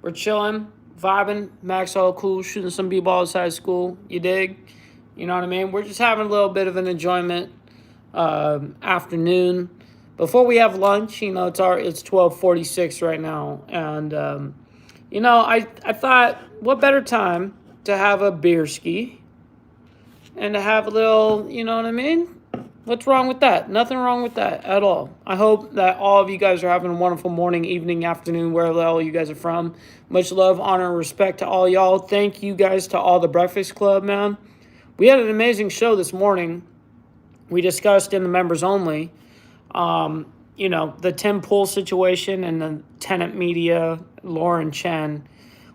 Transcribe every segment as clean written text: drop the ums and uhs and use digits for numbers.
We're chilling, vibing, max all cool, shooting some b-ball outside school. You dig? You know what I mean? We're just having a little bit of an enjoyment afternoon. Before we have lunch, it's 12:46 right now, and I thought, what better time to have a beer ski and to have a little, you know what I mean? What's wrong with that? Nothing wrong with that at all. I hope that all of you guys are having a wonderful morning, evening, afternoon, wherever the hell you guys are from. Much love, honor, and respect to all y'all. Thank you guys to all the Breakfast Club, man. We had an amazing show this morning. We discussed in the members only, the Tim Pool situation and the tenant media, Lauren Chen.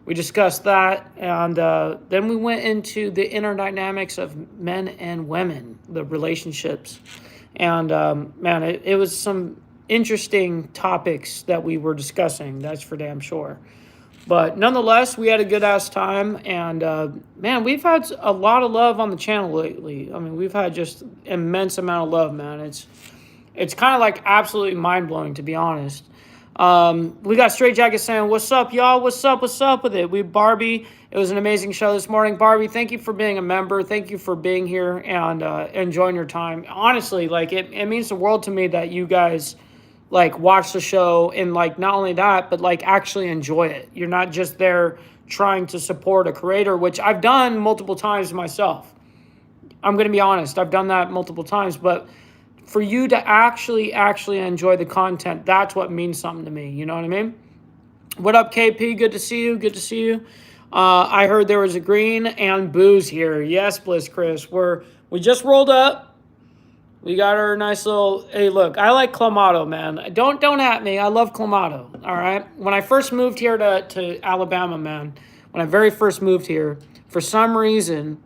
We discussed that, and then we went into the inner dynamics of men and women, the relationships. And, it was some interesting topics that we were discussing, that's for damn sure. But nonetheless, we had a good-ass time, and, we've had a lot of love on the channel lately. I mean, we've had just immense amount of love, man. It's kind of like absolutely mind-blowing, to be honest. We got Straight Jacket saying, what's up, y'all? What's up with it? Barbie, it was an amazing show this morning. Barbie, thank you for being a member. Thank you for being here and enjoying your time. Honestly, it means the world to me that you guys, watch the show and, not only that, but, actually enjoy it. You're not just there trying to support a creator, which I've done multiple times myself. I'm going to be honest. I've done that multiple times, but for you to actually enjoy the content, that's what means something to me. You know what I mean? What up, KP? Good to see you. I heard there was a green and booze here. Yes, Bliss Chris. We just rolled up. We got our nice little. Hey, look, I like Clamato, man. Don't at me. I love Clamato. All right. When I first moved here to Alabama, man. When I very first moved here, for some reason,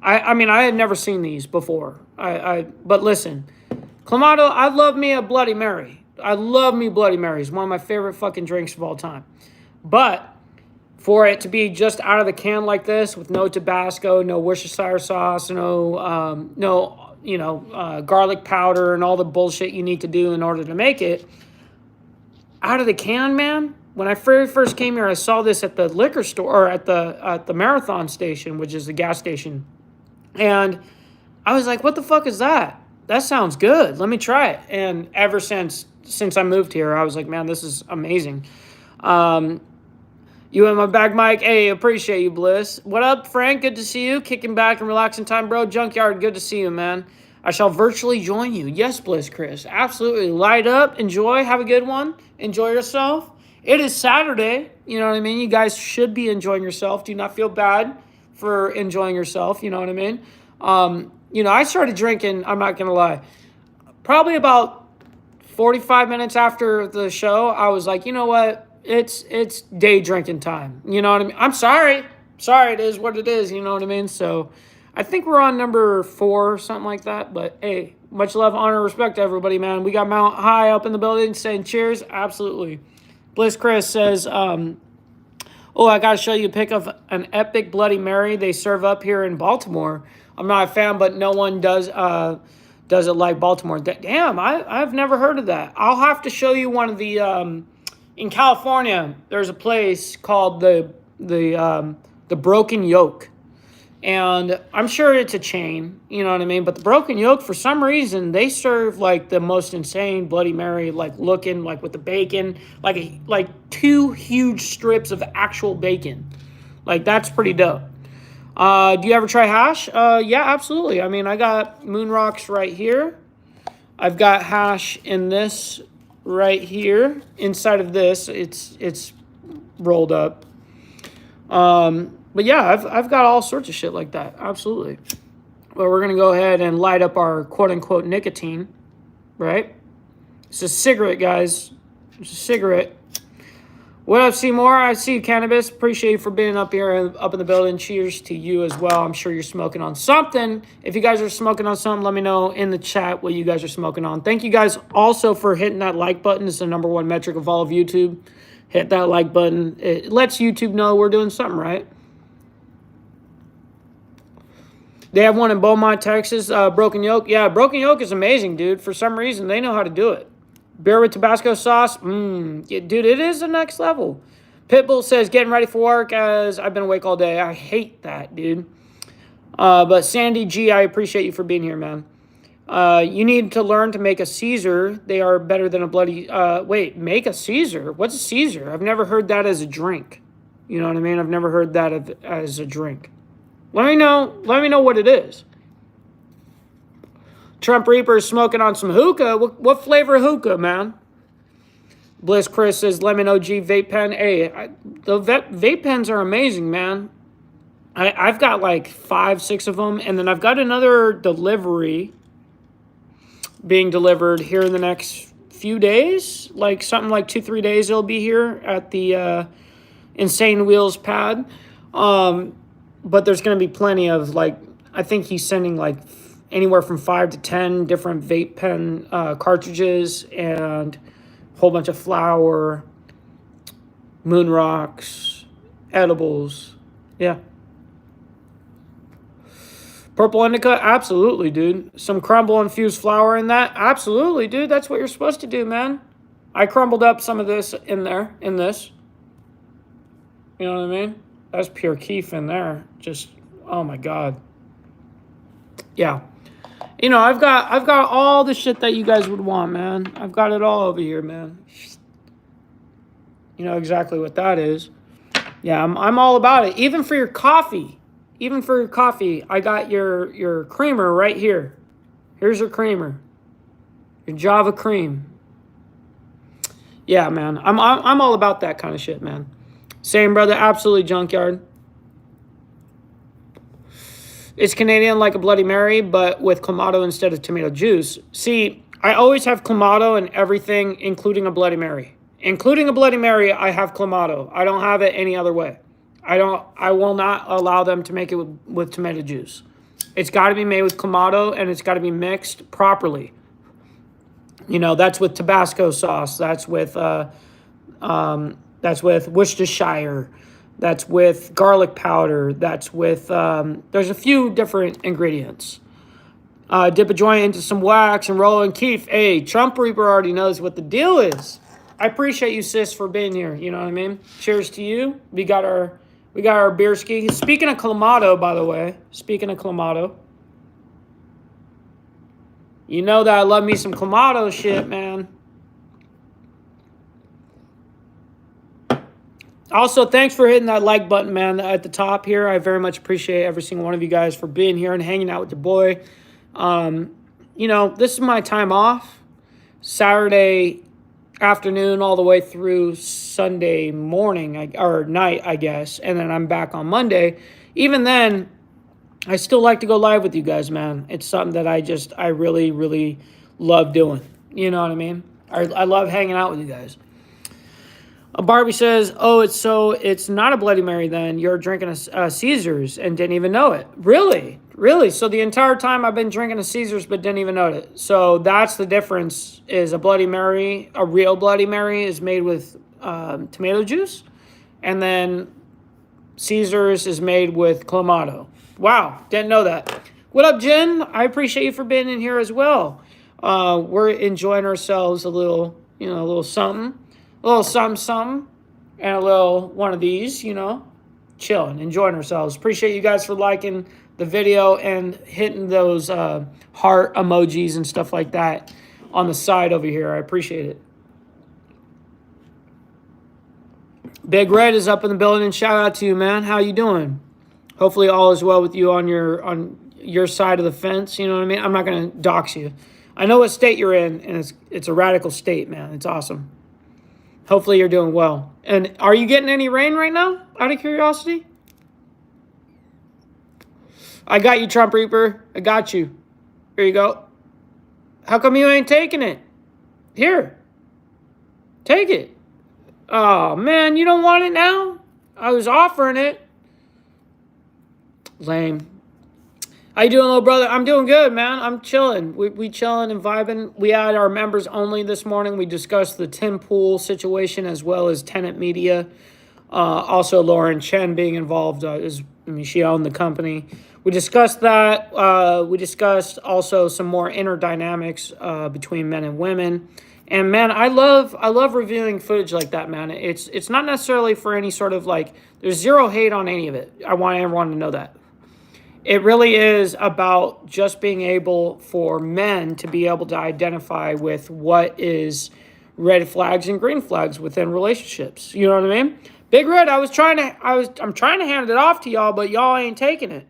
I had never seen these before. But listen. Clamato, I love me a Bloody Mary. I love me Bloody Marys. One of my favorite fucking drinks of all time. But for it to be just out of the can like this with no Tabasco, no Worcestershire sauce, no garlic powder and all the bullshit you need to do in order to make it, out of the can, man. When I very first came here, I saw this at the liquor store, or at the Marathon station, which is the gas station. And I was like, what the fuck is that? That sounds good. Let me try it. And ever since I moved here, I was like, man, this is amazing. You in my bag, Mike? Hey, appreciate you, Bliss. What up, Frank? Good to see you. Kicking back and relaxing time, bro. Junkyard, good to see you, man. I shall virtually join you. Yes, Bliss Chris. Absolutely. Light up. Enjoy. Have a good one. Enjoy yourself. It is Saturday. You know what I mean? You guys should be enjoying yourself. Do not feel bad for enjoying yourself. You know what I mean? I started drinking, I'm not going to lie, probably about 45 minutes after the show. I was like, you know what? It's day drinking time. You know what I mean? I'm sorry. Sorry, it is what it is. You know what I mean? So I think we're on number 4 or something like that. But, hey, much love, honor, respect to everybody, man. We got Mount High up in the building saying cheers. Absolutely. Bliss Chris says, I got to show you a pic of an epic Bloody Mary they serve up here in Baltimore. I'm not a fan, but no one does it like Baltimore. Damn, I've never heard of that. I'll have to show you one of the in California. There's a place called the Broken Yoke, and I'm sure it's a chain. You know what I mean? But the Broken Yoke, for some reason, they serve the most insane Bloody Mary, looking with the bacon, like 2 huge strips of actual bacon. That's pretty dope. Do you ever try hash? Yeah, absolutely. I mean, I got Moon Rocks right here. I've got hash in this right here. Inside of this, it's rolled up. But yeah, I've got all sorts of shit like that. Absolutely. Well, we're gonna go ahead and light up our quote unquote nicotine, right? It's a cigarette, guys. It's a cigarette. What up, Seymour? I see you, Cannabis. Appreciate you for being up here, up in the building. Cheers to you as well. I'm sure you're smoking on something. If you guys are smoking on something, let me know in the chat what you guys are smoking on. Thank you guys also for hitting that like button. It's the #1 metric of all of YouTube. Hit that like button. It lets YouTube know we're doing something right. They have one in Beaumont, Texas. Broken Yoke. Yeah, Broken Yoke is amazing, dude. For some reason, they know how to do it. Beer with Tabasco sauce. Yeah, dude, it is the next level. Pitbull says, getting ready for work as I've been awake all day. I hate that, dude. But Sandy G, I appreciate you for being here, man. You need to learn to make a Caesar. They are better than a bloody... wait, make a Caesar? What's a Caesar? I've never heard that as a drink. You know what I mean? I've never heard that as a drink. Let me know what it is. Trump Reaper is smoking on some hookah. What flavor hookah, man? Bliss Chris says, Lemon OG vape pen. Hey, the vape pens are amazing, man. I've got like 5, 6 of them. And then I've got another delivery being delivered here in the next few days. Like something like 2-3 days it'll be here at the Insane Wheels pad. But there's going to be plenty of, like, I think he's sending like anywhere from 5 to 10 different vape pen cartridges and a whole bunch of flour, moon rocks, edibles. Yeah. Purple indica? Absolutely, dude. Some crumble infused flour in that? Absolutely, dude. That's what you're supposed to do, man. I crumbled up some of this in this. You know what I mean? That's pure keef in there. Just, oh my God. Yeah. You know, I've got all the shit that you guys would want, man. I've got it all over here, man. You know exactly what that is. Yeah, I'm all about it. Even for your coffee. Even for your coffee, I got your creamer right here. Here's your creamer. Your Java cream. Yeah, man. I'm all about that kind of shit, man. Same, brother. Absolutely, Junkyard. It's Canadian like a Bloody Mary, but with Clamato instead of tomato juice. See, I always have Clamato in everything, including a Bloody Mary. Including a Bloody Mary, I have Clamato. I don't have it any other way. I will not allow them to make it with tomato juice. It's got to be made with Clamato, and it's got to be mixed properly. You know, that's with Tabasco sauce. That's with Worcestershire. That's with garlic powder. That's with, there's a few different ingredients. Dip a joint into some wax and roll in keef. Hey, Trump Reaper already knows what the deal is. I appreciate you, sis, for being here. You know what I mean? Cheers to you. We got our beer ski. Speaking of Clamato, by the way. Speaking of Clamato. You know that I love me some Clamato shit, man. Also, thanks for hitting that like button, man, at the top here. I very much appreciate every single one of you guys for being here and hanging out with your boy. You know, this is my time off. Saturday afternoon all the way through Sunday morning or night, I guess. And then I'm back on Monday. Even then, I still like to go live with you guys, man. It's something that I really, really love doing. You know what I mean? I love hanging out with you guys. Barbie says, oh, it's not a Bloody Mary then. You're drinking a Caesars and didn't even know it. Really? Really? So the entire time I've been drinking a Caesars but didn't even know it. So that's the difference, is a Bloody Mary, a real Bloody Mary is made with tomato juice. And then Caesars is made with Clamato. Wow, didn't know that. What up, Jen? I appreciate you for being in here as well. We're enjoying ourselves a little something. A little something, and a little one of these, you know, chilling, enjoying ourselves. Appreciate you guys for liking the video and hitting those heart emojis and stuff like that on the side over here. I appreciate it. Big Red is up in the building, and shout out to you, man. How you doing? Hopefully all is well with you on your side of the fence. You know what I mean? I'm not going to dox you. I know what state you're in, and it's a radical state, man. It's awesome. Hopefully you're doing well. And are you getting any rain right now, out of curiosity? I got you, Trump Reaper. I got you. Here you go. How come you ain't taking it? Here. Take it. Oh, man, you don't want it now? I was offering it. Lame. How you doing, little brother? I'm doing good, man. I'm chilling. We chilling and vibing. We had our members only this morning. We discussed the Tim Pool situation as well as tenant media. Also, Lauren Chen being involved. She owned the company. We discussed that. We discussed also some more inner dynamics between men and women And man, I love reviewing footage like that, man. It's not necessarily for any sort of like, there's zero hate on any of it. I want everyone to know that. It really is about just being able for men to be able to identify with what is red flags and green flags within relationships. You know what I mean? Big Red, I'm trying to hand it off to y'all, but y'all ain't taking it.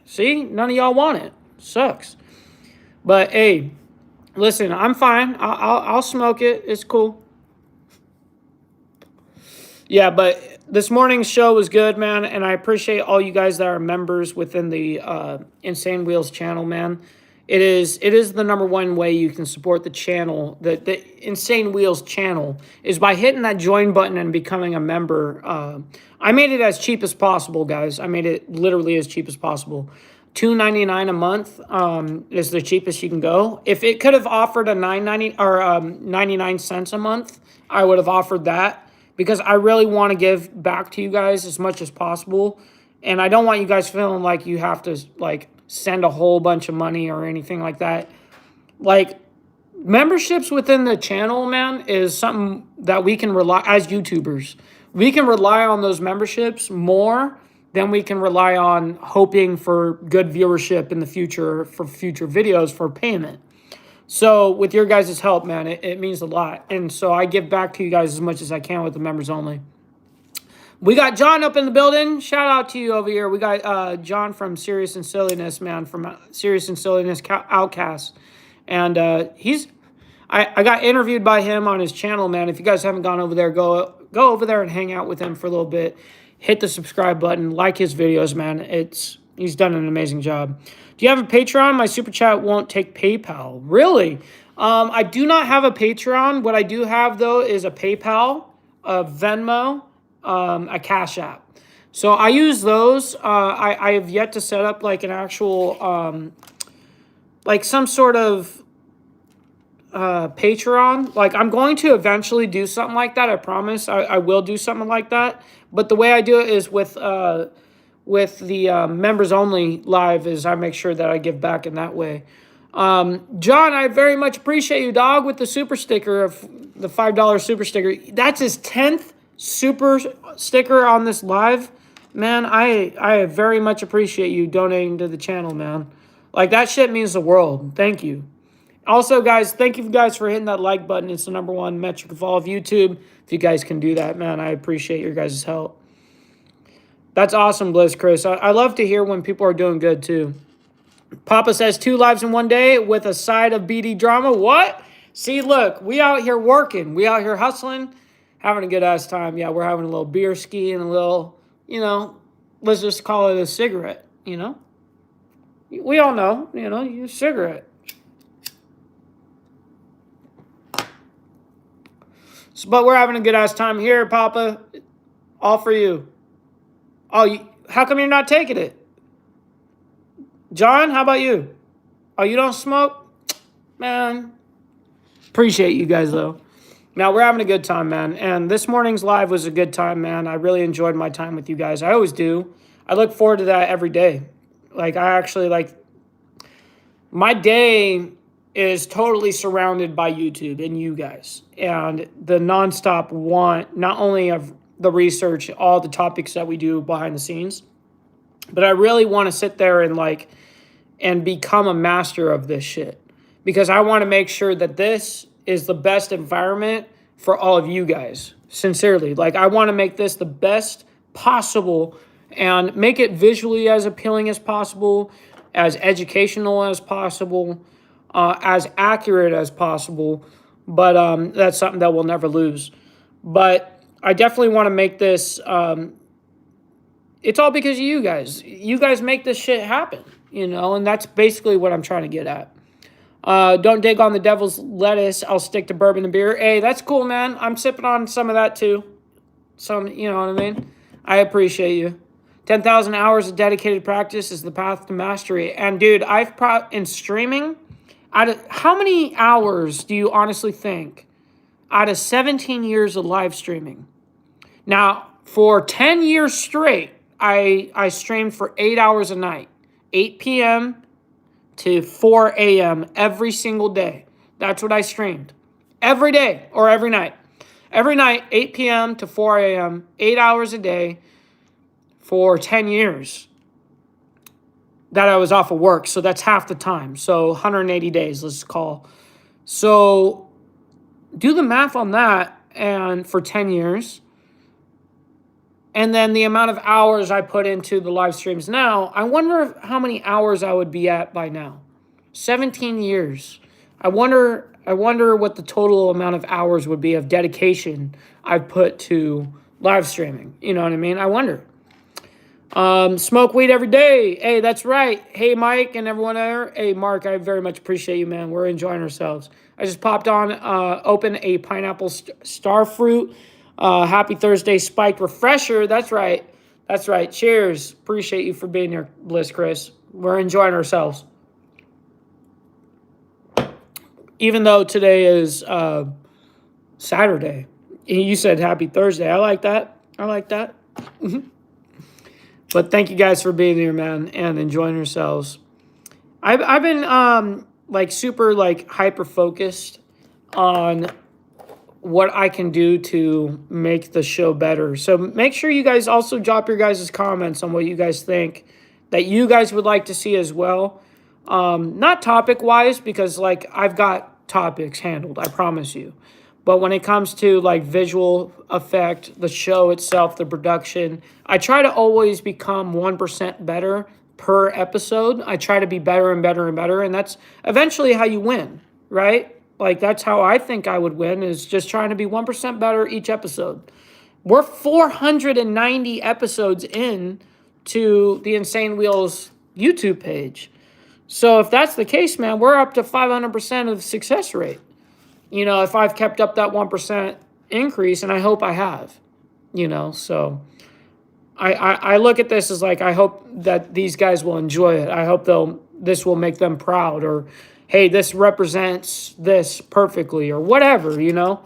See, none of y'all want it. Sucks. But hey, listen, I'm fine. I'll smoke it. It's cool. Yeah, but this morning's show was good, man, and I appreciate all you guys that are members within the Insane Wheels channel, man. It is the number one way you can support the channel. The Insane Wheels channel is by hitting that join button and becoming a member. I made it as cheap as possible, guys. I made it literally as cheap as possible. $2.99 a month is the cheapest you can go. If it could have offered a $9.90 or 99 cents a month, I would have offered that because I really want to give back to you guys as much as possible, and I don't want you guys feeling like you have to like send a whole bunch of money or anything like that. Like, memberships within the channel, man, is something that we can rely as YouTubers. We can rely on those memberships more than we can rely on hoping for good viewership in the future for future videos for payment. So with your guys' help, man, it means a lot. And so I give back to you guys as much as I can with the members only. We got John up in the building. Shout out to you over here. We got John from Serious and Silliness, man, from Serious and Silliness Outcast. And I got interviewed by him on his channel, man. If you guys haven't gone over there, go over there and hang out with him for a little bit. Hit the subscribe button, like his videos, man. He's done an amazing job. Do you have a Patreon? My super chat won't take PayPal. Really? I do not have a Patreon. What I do have, though, is a PayPal, a Venmo, a Cash App. So I use those. I have yet to set up like an actual, like some sort of Patreon. Like, I'm going to eventually do something like that. I promise. I will do something like that. But the way I do it is with the members only live is I make sure that I give back in that way. John, I very much appreciate you, dog, with the super sticker of the $5 super sticker. That's his 10th super sticker on this live. Man, I very much appreciate you donating to the channel, man. Like, that shit means the world. Thank you. Also, guys, thank you guys for hitting that like button. It's the number one metric of all of YouTube. If you guys can do that, man, I appreciate your guys' help. That's awesome, Bliss Chris. I love to hear when people are doing good, too. Papa says 2 lives in one day with a side of BD drama. What? See, look, we out here working. We out here hustling, having a good-ass time. Yeah, we're having a little beer ski and a little, you know, let's just call it a cigarette, you know? We all know, you know, a cigarette. But we're having a good-ass time here, Papa. All for you. Oh, how come you're not taking it? John, how about you? Oh, you don't smoke? Man, appreciate you guys, though. Now, we're having a good time, man. And this morning's live was a good time, man. I really enjoyed my time with you guys. I always do. I look forward to that every day. Like, I actually, like, my day is totally surrounded by YouTube and you guys. And the nonstop want, not only of the research, all the topics that we do behind the scenes, but I really want to sit there and like, and become a master of this shit. Because I want to make sure that this is the best environment for all of you guys. Sincerely. Like, I want to make this the best possible and make it visually as appealing as possible, as educational as possible, as accurate as possible. But that's something that we'll never lose. But I definitely want to make this, it's all because of you guys. You guys make this shit happen, you know, and that's basically what I'm trying to get at. Don't dig on the devil's lettuce. I'll stick to bourbon and beer. Hey, that's cool, man. I'm sipping on some of that too. Some, you know what I mean? I appreciate you. 10,000 hours of dedicated practice is the path to mastery. And dude, in streaming, how many hours do you honestly think out of 17 years of live streaming? Now, for 10 years straight, I streamed for 8 hours a night, 8 p.m. to 4 a.m. every single day. That's what I streamed. Every day or every night. Every night, 8 p.m. to 4 a.m., 8 hours a day for 10 years that I was off of work. So that's half the time. So 180 days, let's call. So do the math on that, and for 10 years. And then the amount of hours I put into the live streams now, I wonder how many hours I would be at by now. 17 years. I wonder what the total amount of hours would be of dedication I've put to live streaming. You know what I mean? I wonder. Smoke weed every day. Hey, that's right. Hey, Mike and everyone there. Hey, Mark, I very much appreciate you, man. We're enjoying ourselves. I just popped on, open a pineapple starfruit. Happy Thursday spiked refresher. That's right. That's right. Cheers. Appreciate you for being here, Bliss Chris. We're enjoying ourselves. Even though today is Saturday. You said happy Thursday. I like that. I like that. But thank you guys for being here, man, and enjoying yourselves. I've been like super like hyper focused on what I can do to make the show better. So make sure you guys also drop your guys' comments on what you guys think that you guys would like to see as well. Not topic wise, because like I've got topics handled, I promise you. But when it comes to like visual effect, the show itself, the production, I try to always become 1% better per episode. I try to be better and better and better. And that's eventually how you win, right? Like that's how I think I would win, is just trying to be 1% better each episode. We're 490 episodes in to the Insane Wheels YouTube page. So if that's the case, man, we're up to 500% of success rate. You know, if I've kept up that 1% increase, and I hope I have, you know, so I look at this as like, I hope that these guys will enjoy it. I hope this will make them proud, or, hey, this represents this perfectly, or whatever, you know.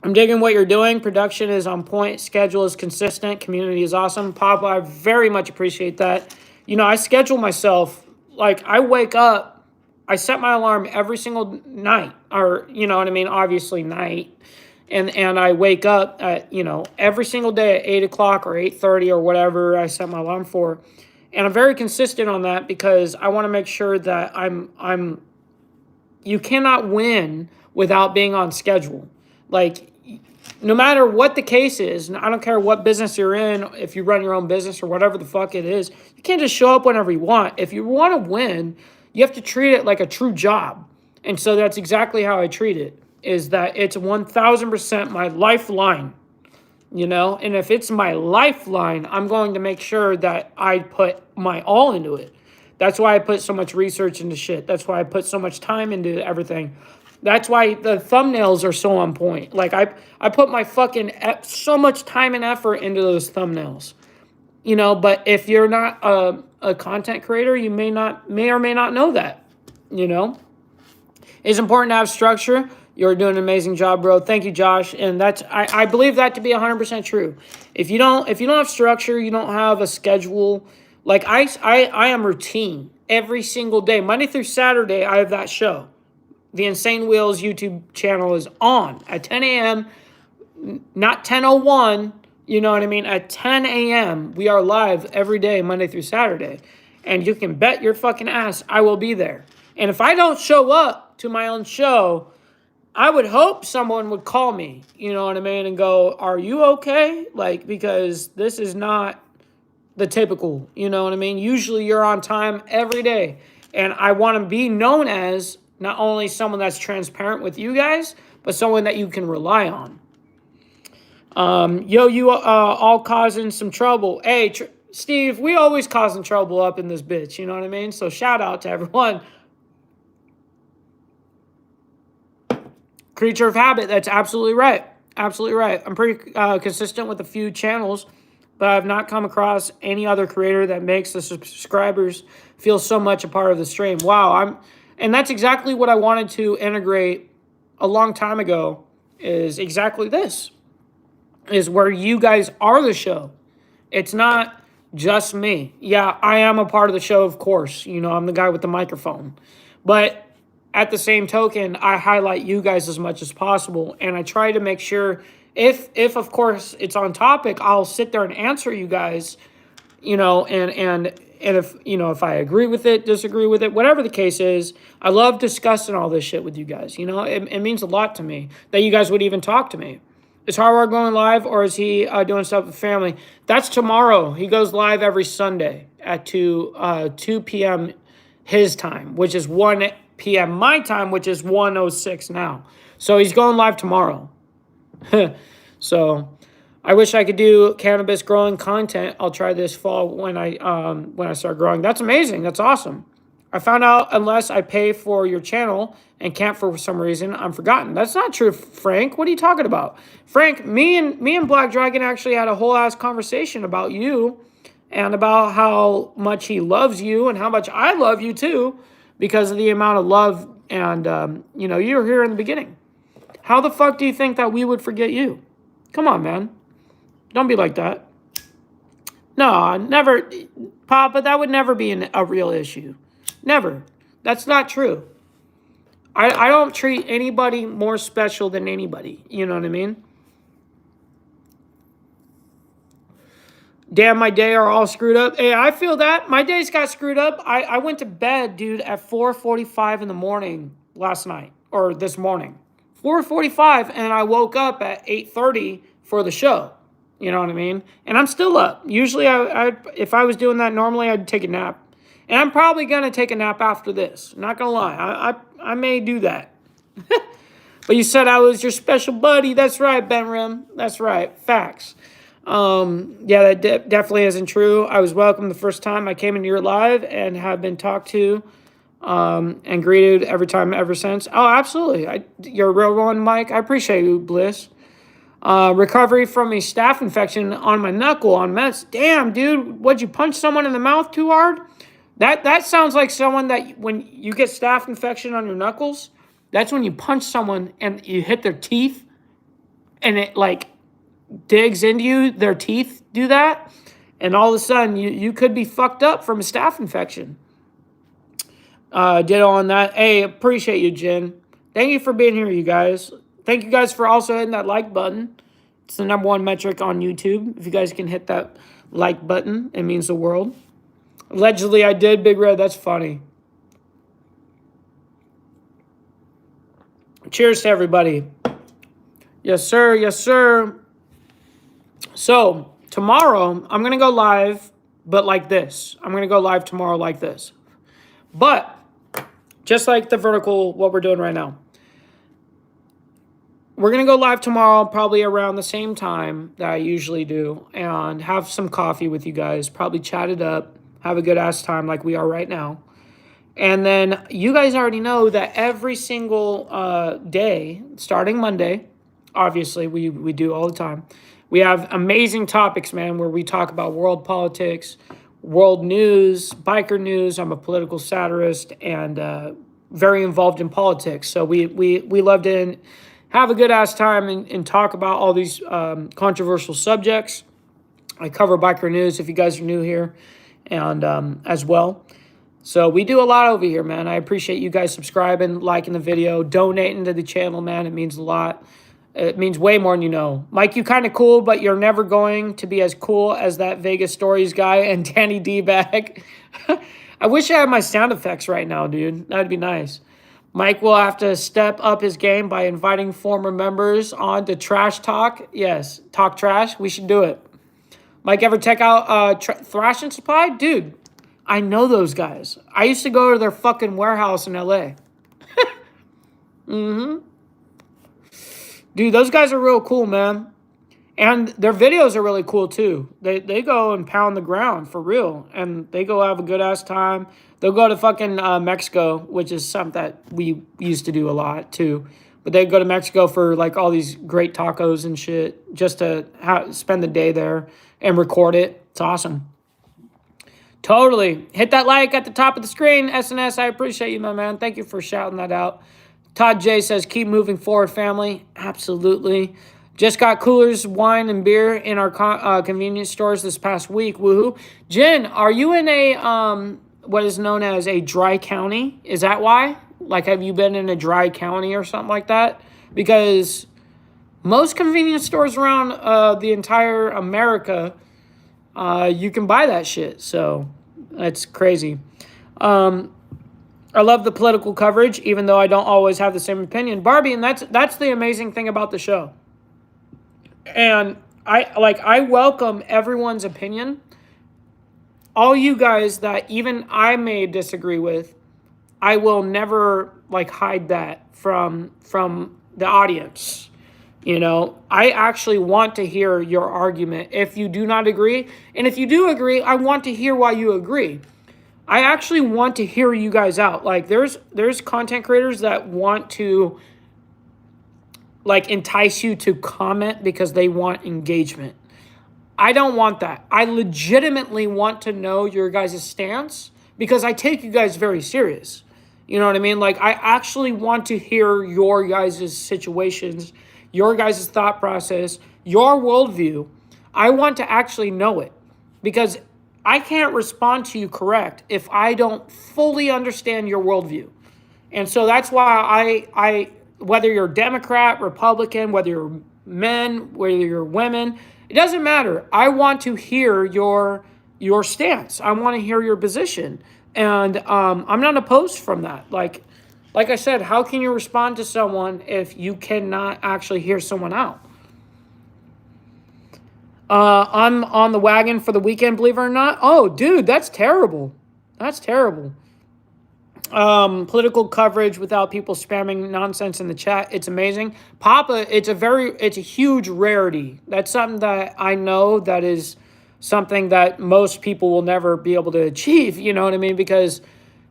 I'm digging what you're doing. Production is on point. Schedule is consistent. Community is awesome. Papa, I very much appreciate that. You know, I schedule myself, like I wake up, I set my alarm every single night, or, you know what I mean? Obviously night. And I wake up at, you know, every single day at 8 o'clock or 8:30 or whatever I set my alarm for. And I'm very consistent on that because I want to make sure that you cannot win without being on schedule. Like, no matter what the case is, and I don't care what business you're in, if you run your own business or whatever the fuck it is, you can't just show up whenever you want. If you want to win, you have to treat it like a true job. And so that's exactly how I treat it, is that it's 1000% my lifeline, you know? And if it's my lifeline, I'm going to make sure that I put my all into it. That's why I put so much research into shit. That's why I put so much time into everything. That's why the thumbnails are so on point. Like, I put my fucking so much time and effort into those thumbnails. You know, but if you're not a content creator, you may or may not know that, you know. It's important to have structure. You're doing an amazing job, bro. Thank you, Josh. And that's I believe that to be 100% true. If you don't have structure, you don't have a schedule. Like I am routine every single day. Monday through Saturday, I have that show. The Insane Wheels YouTube channel is on at 10 a.m., not 10:01. You know what I mean? At 10 a.m., we are live every day, Monday through Saturday. And you can bet your fucking ass I will be there. And if I don't show up to my own show, I would hope someone would call me, you know what I mean, and go, are you okay? Like, because this is not the typical, you know what I mean? Usually you're on time every day. And I want to be known as not only someone that's transparent with you guys, but someone that you can rely on. You all causing some trouble. Hey, Steve, we always causing trouble up in this bitch, you know what I mean? So shout out to everyone. Creature of habit, that's absolutely right. Absolutely right. I'm pretty consistent with a few channels, but I've not come across any other creator that makes the subscribers feel so much a part of the stream. Wow, and that's exactly what I wanted to integrate a long time ago, is exactly this. Is where you guys are the show. It's not just me. Yeah, I am a part of the show, of course. You know, I'm the guy with the microphone. But at the same token, I highlight you guys as much as possible. And I try to make sure, if of course it's on topic, I'll sit there and answer you guys, and if, if I agree with it, disagree with it, whatever the case is, I love discussing all this shit with you guys. It means a lot to me that you guys would even talk to me. Is Harward going live, or is he doing stuff with family? That's tomorrow. He goes live every Sunday at 2 p.m. his time, which is 1 p.m. my time, which is 1:06 now. So he's going live tomorrow. So I wish I could do cannabis growing content. I'll try this fall when I start growing. That's amazing. That's awesome. I found out unless I pay for your channel and can't for some reason, I'm forgotten. That's not true, Frank. What are you talking about? Frank, me and Black Dragon actually had a whole ass conversation about you and about how much he loves you and how much I love you too, because of the amount of love and, you were here in the beginning. How the fuck do you think that we would forget you? Come on, man. Don't be like that. No, never, Papa, that would never be a real issue. Never. That's not true. I don't treat anybody more special than anybody. You know what I mean? Damn, my day are all screwed up. Hey, I feel that. My days got screwed up. I went to bed, dude, at 4:45 in the morning last night. Or this morning. 4:45, and I woke up at 8:30 for the show. You know what I mean? And I'm still up. Usually, if I was doing that normally, I'd take a nap. And I'm probably going to take a nap after this. Not going to lie. I may do that. But you said I was your special buddy. That's right, Ben Rim. That's right. Facts. Yeah, that definitely isn't true. I was welcome the first time I came into your live and have been talked to and greeted every time ever since. Oh, absolutely. You're a real one, Mike. I appreciate you, Bliss. Recovery from a staph infection on my knuckle on meds. Damn, dude. What'd you punch someone in the mouth too hard? That sounds like someone that when you get staph infection on your knuckles, that's when you punch someone and you hit their teeth and it like digs into you. Their teeth do that. And all of a sudden you could be fucked up from a staph infection. Ditto on that. Hey, appreciate you, Jen. Thank you for being here, you guys. Thank you guys for also hitting that like button. It's the #1 metric on YouTube. If you guys can hit that like button, it means the world. Allegedly, I did, Big Red. That's funny. Cheers to everybody. Yes, sir. Yes, sir. So, tomorrow, I'm going to go live, but like this. I'm going to go live tomorrow like this. But, just like the vertical, what we're doing right now. We're going to go live tomorrow, probably around the same time that I usually do, and have some coffee with you guys, probably chat it up, have a good-ass time like we are right now. And then you guys already know that every single day, starting Monday, obviously we do all the time, we have amazing topics, man, where we talk about world politics, world news, biker news. I'm a political satirist and very involved in politics. So we love to have a good-ass time and talk about all these controversial subjects. I cover biker news if you guys are new here and as well. So we do a lot over here, man. I appreciate you guys subscribing, liking the video, donating to the channel, man. It means a lot. It means way more than you know. Mike, you kind of cool, but you're never going to be as cool as that Vegas Stories guy and Danny D-Bag. I wish I had my sound effects right now, dude. That'd be nice. Mike will have to step up his game by inviting former members on to Trash Talk. Yes, talk trash. We should do it. Mike, ever check out Thrash and Supply? Dude, I know those guys. I used to go to their fucking warehouse in L.A. Mm-hmm. Dude, those guys are real cool, man. And their videos are really cool, too. They go and pound the ground, for real. And they go have a good-ass time. They'll go to fucking Mexico, which is something that we used to do a lot, too. But they go to Mexico for, like, all these great tacos and shit, just to spend the day there and record it. It's awesome. Totally. Hit that like at the top of the screen. SNS, I appreciate you, my man. Thank you for shouting that out. Todd J says, keep moving forward, family. Absolutely. Just got coolers, wine, and beer in our convenience stores this past week. Woohoo. Jen, are you in a what is known as a dry county? Is that why? Like, have you been in a dry county or something like that? Because most convenience stores around the entire America, you can buy that shit. So that's crazy. I love the political coverage, even though I don't always have the same opinion. Barbie, and that's the amazing thing about the show. And I welcome everyone's opinion. All you guys that even I may disagree with, I will never hide that from the audience. I actually want to hear your argument if you do not agree. And if you do agree, I want to hear why you agree. I actually want to hear you guys out. Like, there's content creators that want to entice you to comment because they want engagement. I don't want that. I legitimately want to know your guys' stance because I take you guys very serious. You know what I mean? Like, I actually want to hear your guys' situations, your guys' thought process, your worldview. I want to actually know it because I can't respond to you correct if I don't fully understand your worldview. And so that's why I whether you're Democrat, Republican, whether you're men, whether you're women, it doesn't matter. I want to hear your stance. I want to hear your position. And I'm not opposed from that. Like I said, how can you respond to someone if you cannot actually hear someone out? I'm on the wagon for the weekend, believe it or not. Oh, dude, that's terrible. That's terrible. Political coverage without people spamming nonsense in the chat. It's amazing. Papa, it's a huge rarity. That's something that I know that is something that most people will never be able to achieve. You know what I mean? Because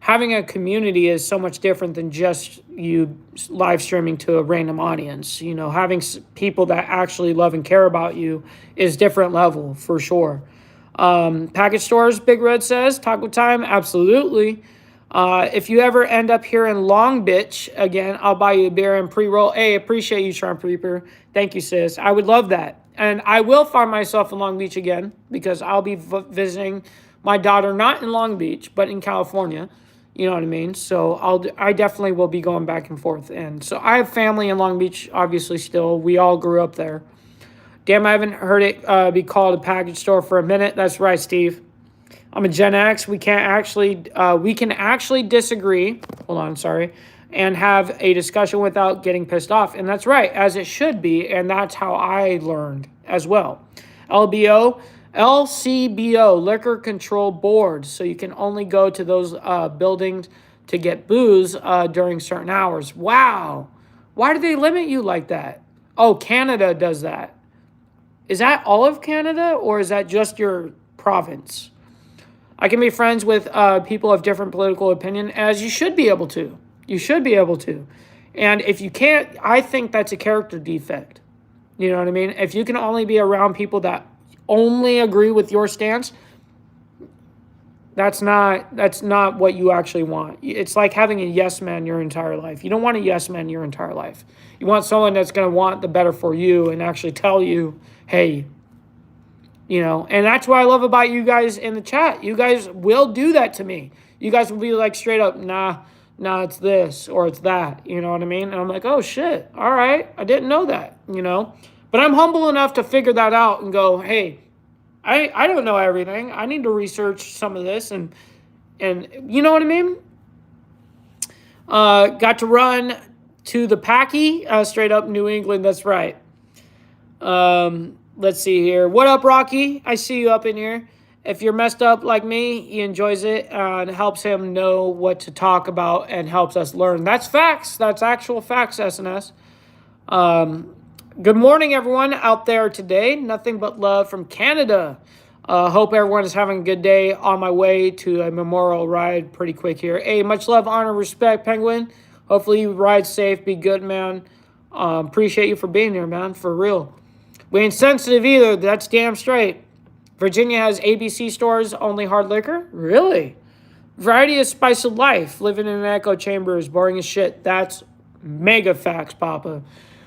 having a community is so much different than just you live streaming to a random audience. Having people that actually love and care about you is different level for sure. Package stores, Big Red says, taco time, absolutely. If you ever end up here in Long Beach again, I'll buy you a beer and pre-roll. Hey, appreciate you, Trump Reaper. Thank you, sis. I would love that. And I will find myself in Long Beach again because I'll be visiting my daughter, not in Long Beach, but in California. You know what I mean? So I definitely will be going back and forth. And so I have family in Long Beach, obviously, still. We all grew up there. Damn, I haven't heard it be called a package store for a minute. That's right, Steve. I'm a Gen X. We can actually disagree. Hold on, sorry. And have a discussion without getting pissed off. And that's right, as it should be. And that's how I learned as well. LCBO, Liquor Control Board. So you can only go to those buildings to get booze during certain hours. Wow. Why do they limit you like that? Oh, Canada does that. Is that all of Canada or is that just your province? I can be friends with people of different political opinion, as you should be able to. You should be able to. And if you can't, I think that's a character defect. You know what I mean? If you can only be around people that only agree with your stance, that's not what you actually want. It's like having a yes man your entire life. You don't want a yes man your entire life. You want someone that's going to want the better for you and actually tell you, hey, and that's what I love about you guys in the chat. You guys will do that to me. You guys will be like straight up, nah, it's this or it's that. You know what I mean? And I'm like, oh shit, all right, I didn't know that. But I'm humble enough to figure that out and go, hey, I don't know everything. I need to research some of this and you know what I mean? Got to run to the Packy, straight up New England. That's right. Let's see here. What up, Rocky? I see you up in here. If you're messed up like me, he enjoys it and helps him know what to talk about and helps us learn. That's facts. That's actual facts, SNS. Good morning, everyone out there today. Nothing but love from Canada. Hope everyone is having a good day. On my way to a memorial ride pretty quick here. Hey, much love, honor, respect, Penguin. Hopefully you ride safe. Be good, man. Appreciate you for being here, man. For real. We ain't sensitive either. That's damn straight. Virginia has ABC stores, only hard liquor? Really? Variety is spice of life. Living in an echo chamber is boring as shit. That's mega facts, Papa.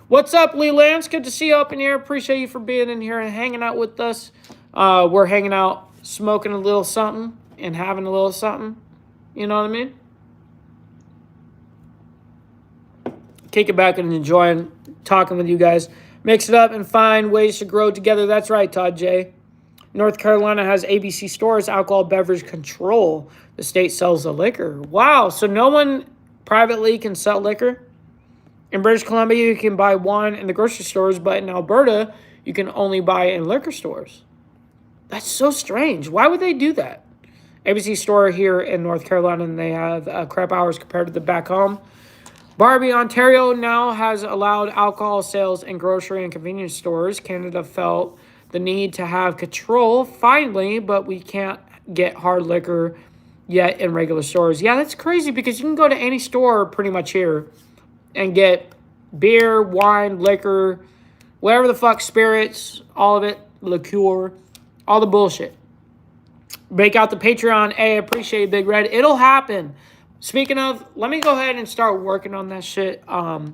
What's up, Lee Lance? Good to see you up in here. Appreciate you for being in here and hanging out with us. We're hanging out, smoking a little something and having a little something. You know what I mean? kicking back and enjoying talking with you guys. Mix it up and find ways to grow together. That's right, Todd J. North Carolina has ABC stores, alcohol beverage control. The state sells the liquor. Wow, so no one privately can sell liquor? In British Columbia, you can buy wine in the grocery stores, but in Alberta, you can only buy in liquor stores. That's so strange. Why would they do that? ABC store here in North Carolina, and they have crap hours compared to the back home. Barbie, Ontario now has allowed alcohol sales in grocery and convenience stores. Canada felt the need to have control finally, but we can't get hard liquor yet in regular stores. Yeah, that's crazy because you can go to any store pretty much here and get beer, wine, liquor, whatever the fuck, spirits, all of it, liqueur, all the bullshit. Break out the Patreon. Hey, I appreciate it, Big Red. It'll happen. Speaking of, let me go ahead and start working on that shit. The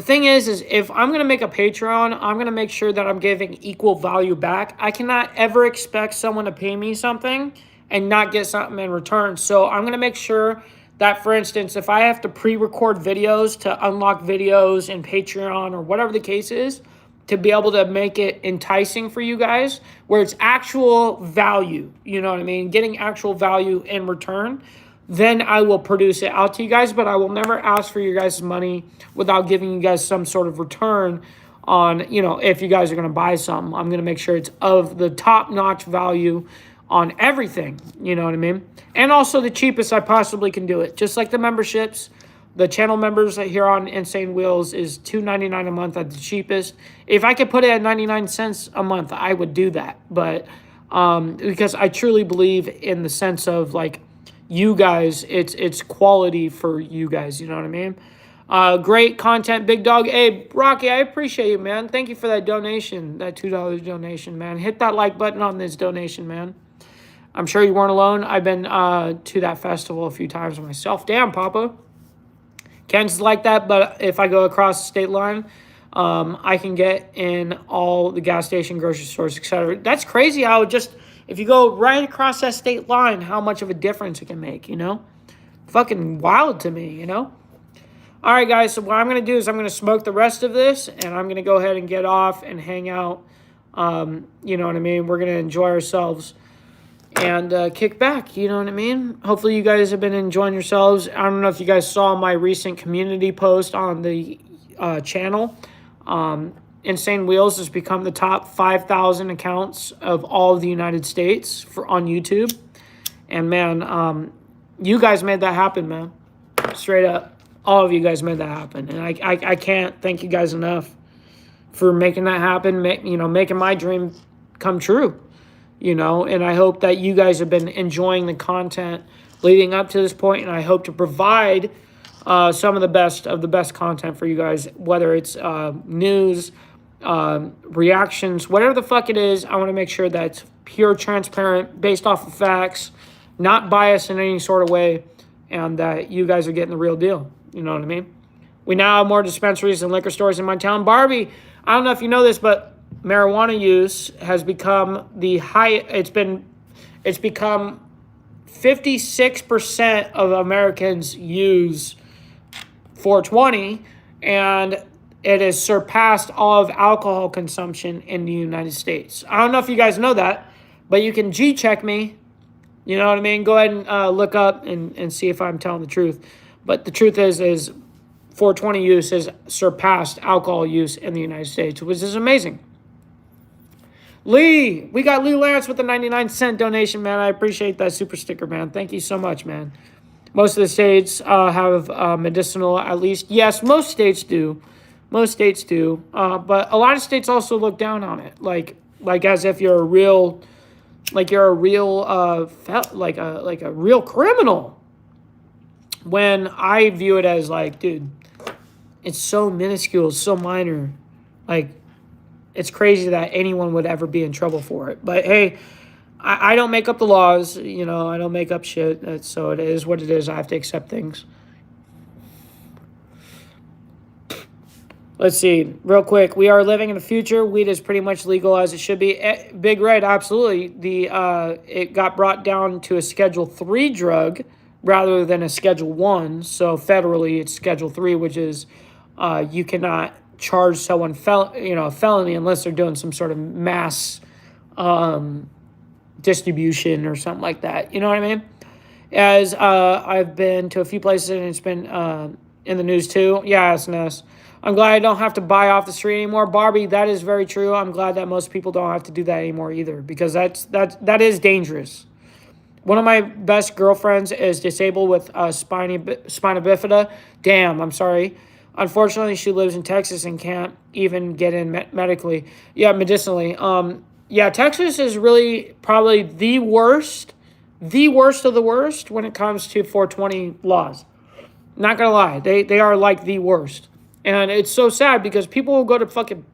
thing is if I'm going to make a Patreon, I'm going to make sure that I'm giving equal value back. I cannot ever expect someone to pay me something and not get something in return. So I'm going to make sure that, for instance, if I have to pre-record videos to unlock videos in Patreon or whatever the case is, to be able to make it enticing for you guys, where it's actual value, you know what I mean? Getting actual value in return, then I will produce it out to you guys, but I will never ask for your guys' money without giving you guys some sort of return on, you know, if you guys are going to buy something. I'm going to make sure it's of the top-notch value on everything, you know what I mean? And also the cheapest I possibly can do it. Just like the memberships, the channel members here on Insane Wheels is $2.99 a month at the cheapest. If I could put it at 99 cents a month, I would do that. But because I truly believe in the sense of, like, you guys, it's quality for you guys, you know what I mean? Great content, Big Dog. Hey, Rocky, I appreciate you, man. Thank you for that donation, that $2 donation, man. Hit that like button on this donation, man. I'm sure you weren't alone. I've been to that festival a few times myself. Damn, Papa. Ken's like that, but if I go across the state line, I can get in all the gas station, grocery stores, etc. That's crazy how just, if you go right across that state line, how much of a difference it can make, you know? Fucking wild to me, you know? All right, guys, so what I'm going to do is I'm going to smoke the rest of this, and I'm going to go ahead and get off and hang out. You know what I mean? We're going to enjoy ourselves and kick back, you know what I mean? Hopefully you guys have been enjoying yourselves. I don't know if you guys saw my recent community post on the channel. Insane Wheels has become the top 5,000 accounts of all of the United States on YouTube. And, man, you guys made that happen, man. Straight up. All of you guys made that happen. And I can't thank you guys enough for making that happen, making my dream come true. You know, and I hope that you guys have been enjoying the content leading up to this point, and I hope to provide some of the best content for you guys, whether it's news, reactions, whatever the fuck it is. I want to make sure that it's pure, transparent, based off of facts, not biased in any sort of way, and that you guys are getting the real deal. You know what I mean? We now have more dispensaries and liquor stores in my town. Barbie, I don't know if you know this, but marijuana use has become it's become 56% of Americans use 420, and it has surpassed all of alcohol consumption in the United States. I don't know if you guys know that, but you can G-check me. You know what I mean? Go ahead and look up and see if I'm telling the truth. But the truth is 420 use has surpassed alcohol use in the United States, which is amazing. Lee, we got Lee Lance with the 99-cent donation, man. I appreciate that super sticker, man. Thank you so much, man. Most of the states have medicinal, at least. Yes, most states do. Most states do. But a lot of states also look down on it, like as if you're a real, like a real criminal. When I view it as like, dude, it's so minuscule, it's so minor, like. It's crazy that anyone would ever be in trouble for it. But, hey, I don't make up the laws. You know, I don't make up shit. So it is what it is. I have to accept things. Let's see. Real quick. We are living in the future. Weed is pretty much legal as it should be. Big Red, absolutely. It got brought down to a Schedule 3 drug rather than a Schedule 1. So federally, it's Schedule 3, which is you cannot charge someone a felony unless they're doing some sort of mass distribution or something like that. You know what I mean? As I've been to a few places and it's been in the news too. Yeah, SNS. I'm glad I don't have to buy off the street anymore. Barbie, that is very true. I'm glad that most people don't have to do that anymore either, because that is dangerous. One of my best girlfriends is disabled with spina bifida. Damn, I'm sorry. Unfortunately, she lives in Texas and can't even get in medically. Yeah, medicinally. Yeah, Texas is really probably the worst of the worst when it comes to 420 laws. Not gonna lie, they are like the worst. And it's so sad because people will go to fucking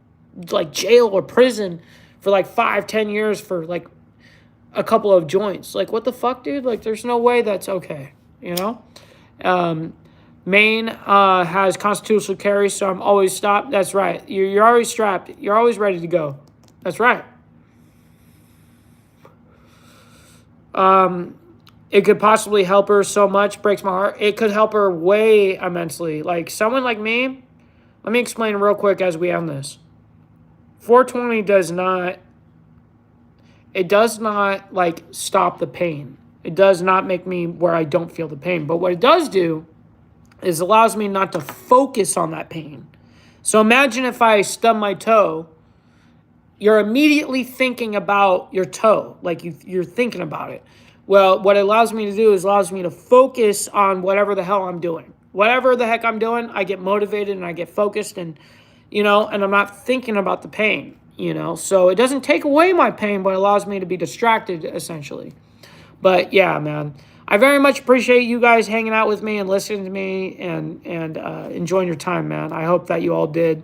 like jail or prison for like 5-10 years for like a couple of joints. Like, what the fuck, dude? Like, there's no way that's okay, you know? Maine has constitutional carry, so I'm always stopped. That's right. You're always strapped. You're always ready to go. That's right. It could possibly help her so much. Breaks my heart. It could help her way immensely. Like, someone like me, let me explain real quick as we end this. 420 does not like stop the pain. It does not make me where I don't feel the pain. But what it does do is allows me not to focus on that pain. So imagine if I stub my toe, you're immediately thinking about your toe. Like you're thinking about it. Well, what it allows me to do is allows me to focus on whatever the hell I'm doing. Whatever the heck I'm doing, I get motivated and I get focused and I'm not thinking about the pain, So it doesn't take away my pain, but it allows me to be distracted, essentially. But yeah, man, I very much appreciate you guys hanging out with me and listening to me and enjoying your time, man. I hope that you all did.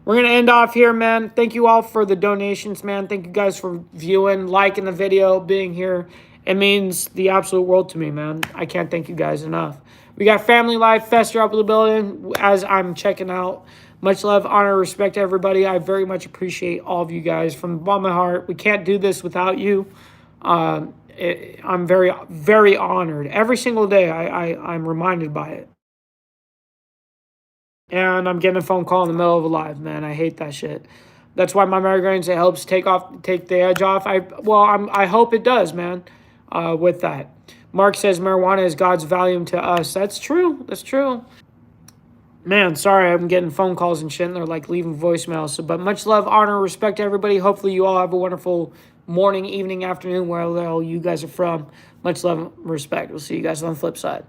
We're going to end off here, man. Thank you all for the donations, man. Thank you guys for viewing, liking the video, being here. It means the absolute world to me, man. I can't thank you guys enough. We got Family Life, Fester up in the building as I'm checking out. Much love, honor, respect to everybody. I very much appreciate all of you guys from the bottom of my heart. We can't do this without you. I'm very, very honored. Every single day I'm reminded by it. And I'm getting a phone call in the middle of a live, man. I hate that shit. That's why my migraines, it helps take the edge off. I hope it does, man, with that. Mark says marijuana is God's Valium to us. That's true. That's true. Man, sorry, I'm getting phone calls and shit, and they're like leaving voicemails. But much love, honor, respect to everybody. Hopefully you all have a wonderful morning, evening, afternoon, wherever the hell you guys are from. Much love and respect. We'll see you guys on the flip side.